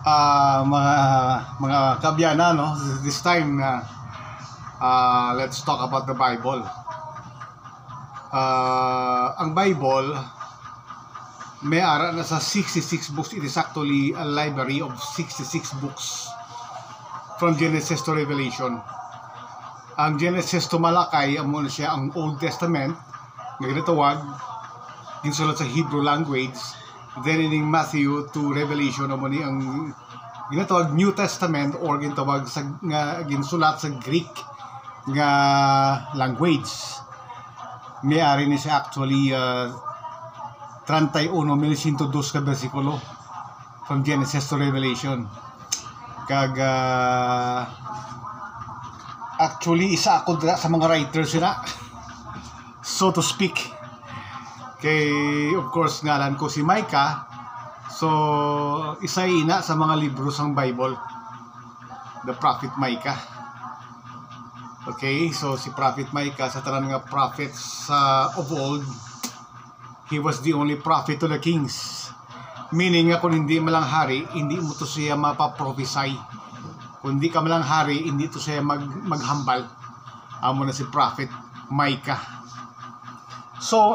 Mga kabyana, no? This time let's talk about the Bible. Ang Bible may ara na sa 66 books. It is actually a library of 66 books from Genesis to Revelation. Ang Genesis to Malakay amo na siya ang Old Testament nga ginatawag ginsulat sa Hebrew language. Then in Matthew to Revelation amo ni ang ginatawag New Testament or ginatawag sa nga ginsulat sa Greek nga language. May-ari ni siya actually 31,102 ka bersikulo from Genesis to Revelation. Kag actually isa ako sa mga writers sila, so to speak. Kay of course ngalan ko si Micah. So isa ina sa mga libro sang Bible, the Prophet Micah. Okay, so si Prophet Micah sa tanan nga prophets of old, he was the only prophet to the kings. Meaning nga kung hindi malang hari, hindi mo to siya mapaprophesy. Kung hindi ka malang hari, hindi to siya maghambal. Amo na si Prophet Micah. So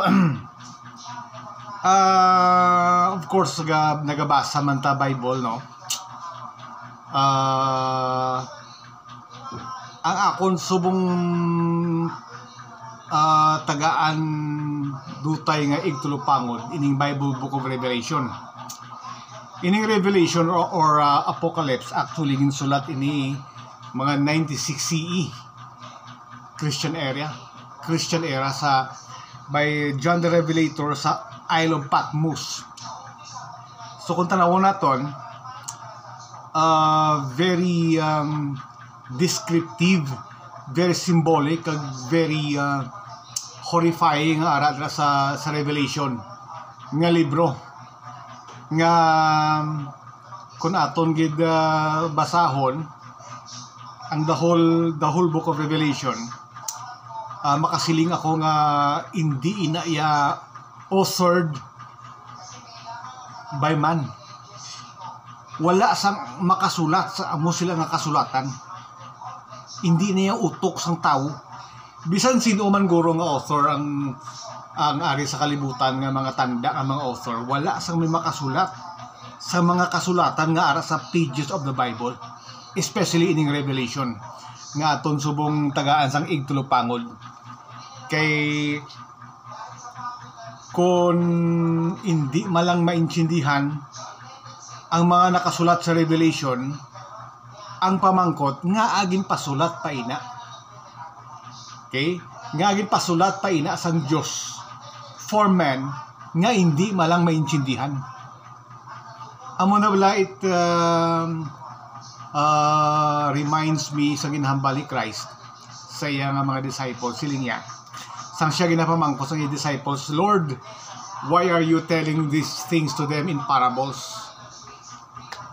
of course nagabasa man ta Bible, no? Ang akon subong tagaan dutay nga igtulupangod ining Bible Book of Revelation. Ining Revelation or Apocalypse actually ginsulat ini mga 96 CE Christian era sa by John the Revelator sa Isle of Patmos. So kung tanawon naton, very descriptive, very symbolic, kag very horrifying ara sa Revelation nga libro nga kun aton gid basahon ang the whole book of Revelation. Makasiling ako nga hindi ina ya authored by man. Wala sang makasulat sa amo sila nga kasulatan. Hindi niya utok sang tao. Bisan sino man guro nga author ang ari sa kalibutan nga mga tanda ang mga author, wala sang may makasulat sa mga kasulatan nga ara sa pages of the Bible, especially ining Revelation nga aton subong tagaan sang igtulupangod. Kay kung hindi malang maintindihan ang mga nakasulat sa Revelation, ang pamangkot nga agin pasulat pa ina. Okay? Nga agin pasulat pa ina sang Dios for man nga hindi malang maintindihan. Amo na wala it reminds me sa ginhambali Christ sa iya nga mga disciples siling niya. Sang siya ginapamangkot sa disciples, Lord, why are you telling these things to them in parables?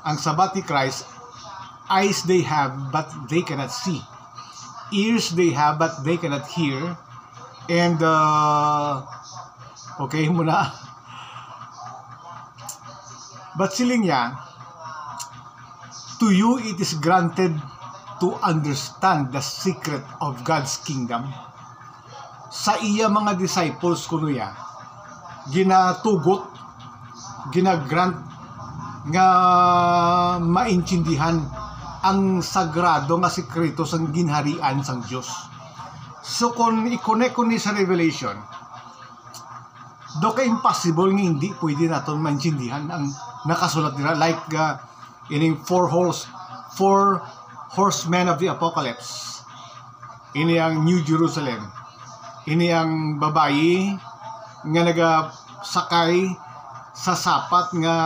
Ang sabat ni Christ, eyes they have but they cannot see, ears they have but they cannot hear, and okay muna. But siling niya, to you it is granted to understand the secret of God's kingdom. Sa iya mga disciples kuno ya ginatugot, ginagrant nga maintindihan ang sagrado nga sekreto sang ginharian sang Dios. So kung i-connect ko ni sa Revelation, do ka impossible nga hindi pwede naton maintindihan ang nakasulat nila, like ining four horsemen of the apocalypse. Ini ang New Jerusalem. Ini ang babayi nga nagasakay sa sapat nga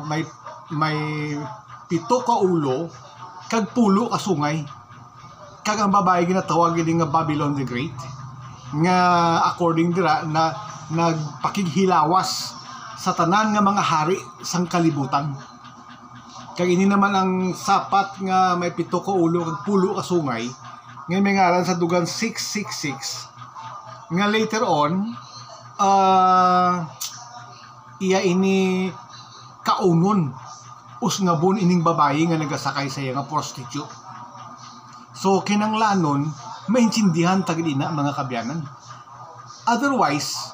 may 7 ka ulo kag 10 ka sungay. Kag ang babae ginatawag ini nga Babylon the Great, nga according dira na nagpakighilawas sa tanan nga mga hari sang kalibutan. Kag ini naman ang sapat nga may 7 ka ulo kag 10 ka sungay nga may ngalan sa dugan 666, nga later on iya ini kaunon usngabon ining babayi nga nagasakay sa iya nga prostitute. So kinanglanon maintindihan tagid ina mga kabyanan. Otherwise,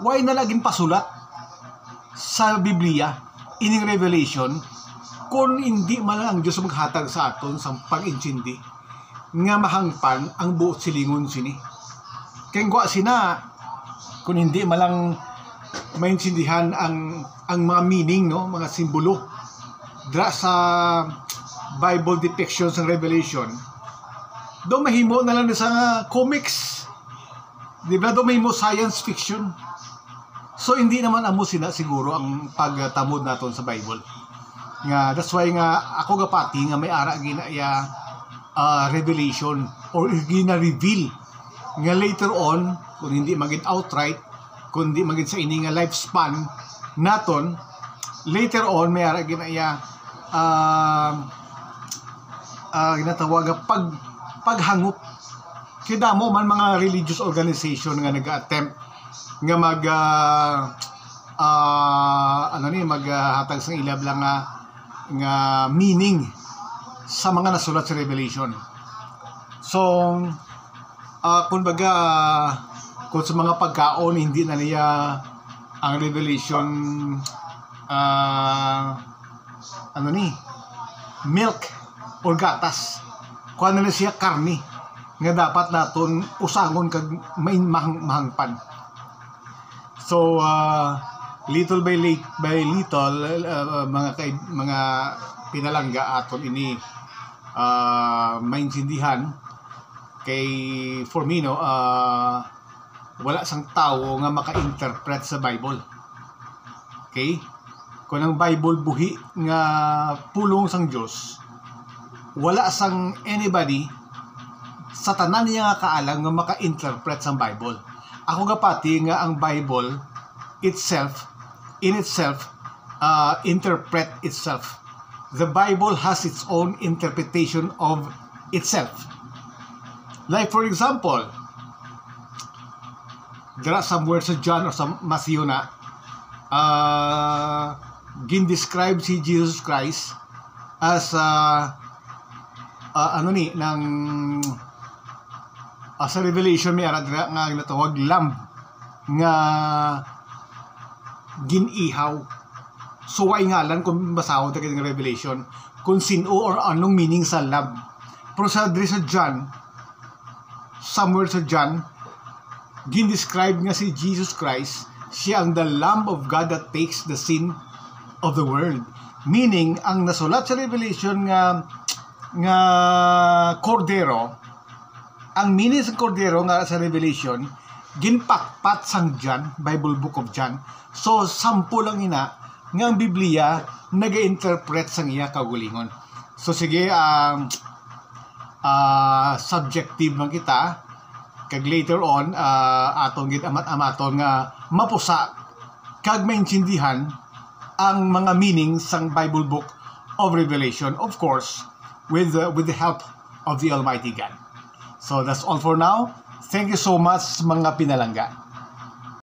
why na laging pasulat sa Biblia ining Revelation kung hindi man lang ang Diyos maghatag sa aton sa pag-intindi nga mahangpan ang buot silingon sini. Kaya gwa sina kung hindi man lang maintindihan ang mga meaning, no, mga simbolo dra sa Bible depictions ng Revelation, do mahimo na lang sa comics, di ba? Do mahimo science fiction. So hindi naman amo sila siguro ang pagtamod naton sa Bible. Nga that's why nga ako gapati nga may ara ginaya revelation or gina-reveal nga later on kung hindi maging outright, kung hindi maging sa ini nga lifespan naton, later on may ara ginaya ginatawag paghangop. Kidamo man mga religious organization nga nag-attempt nga maghatag sa ilab lang nga meaning sa mga nasulat sa Revelation. So kumbaga kung sa mga pagkaon hindi na niya ang Revelation milk or gatas, kuha na siya karni nga dapat naton usangon kag mahangpan. So little by little mga pinalangga aton ini maintindihan kay for me, no, wala sang tao nga maka-interpret sa Bible. Okay? Kung ang Bible buhi nga pulong sang Dios, wala sang anybody sa tanan niya nga kaalang nga maka-interpret sang Bible. Ako gapati nga ang Bible itself interpret itself. The Bible has its own interpretation of itself. Like for example, there are some words sa John or sa Matthew na gin-describe si Jesus Christ as sa Revelation may arad nga natawag lamb nga ginihaw. So why ngalan kung basahon ta ng Revelation kung sino or anong meaning sa lamb. Pero sa John, somewhere sa John, gin-describe nga si Jesus Christ, siya ang the Lamb of God that takes the sin of the world. Meaning, ang nasulat sa Revelation nga kordero, ang meaning sa kordero nga sa Revelation, ginpakpat sang John, Bible Book of John. So, sampo lang ina nga ang Biblia nag-interpret sang iya kagulingon. So, sige, subjective man kita, kag later on atong gid amaton nga mapusa kag maintindihan ang mga meaning sang Bible Book of Revelation, of course with the help of the Almighty God. So that's all for now. Thank you so much mga pinalangga.